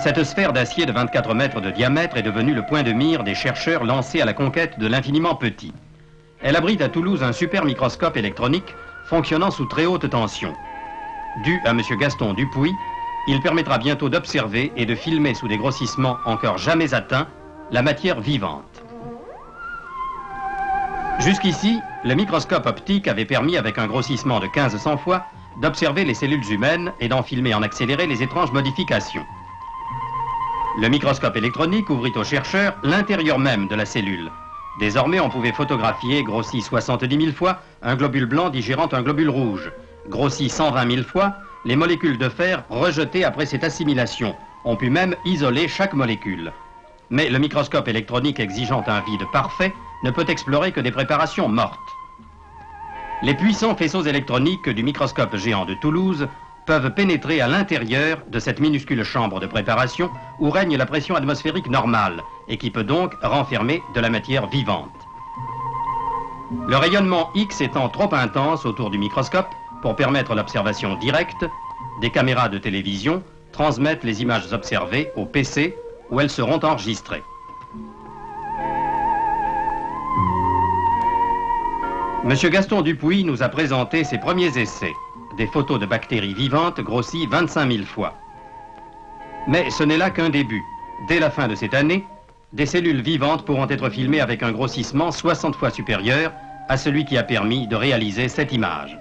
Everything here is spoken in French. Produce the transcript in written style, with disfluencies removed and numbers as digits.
Cette sphère d'acier de 24 mètres de diamètre est devenue le point de mire des chercheurs lancés à la conquête de l'infiniment petit. Elle abrite à Toulouse un super microscope électronique fonctionnant sous très haute tension. Dû à M. Gaston Dupuy, il permettra bientôt d'observer et de filmer sous des grossissements encore jamais atteints la matière vivante. Jusqu'ici, le microscope optique avait permis, avec un grossissement de 1500 fois, d'observer les cellules humaines et d'en filmer en accéléré les étranges modifications. Le microscope électronique ouvrit aux chercheurs l'intérieur même de la cellule. Désormais, on pouvait photographier, grossi 70 000 fois, un globule blanc digérant un globule rouge. Grossi 120 000 fois, les molécules de fer rejetées après cette assimilation. On put même isoler chaque molécule. Mais le microscope électronique exigeant un vide parfait ne peut explorer que des préparations mortes. Les puissants faisceaux électroniques du microscope géant de Toulouse peuvent pénétrer à l'intérieur de cette minuscule chambre de préparation où règne la pression atmosphérique normale et qui peut donc renfermer de la matière vivante. Le rayonnement X étant trop intense autour du microscope pour permettre l'observation directe, des caméras de télévision transmettent les images observées au PC où elles seront enregistrées. M. Gaston Dupuy nous a présenté ses premiers essais, des photos de bactéries vivantes grossies 25 000 fois. Mais ce n'est là qu'un début. Dès la fin de cette année, des cellules vivantes pourront être filmées avec un grossissement 60 fois supérieur à celui qui a permis de réaliser cette image.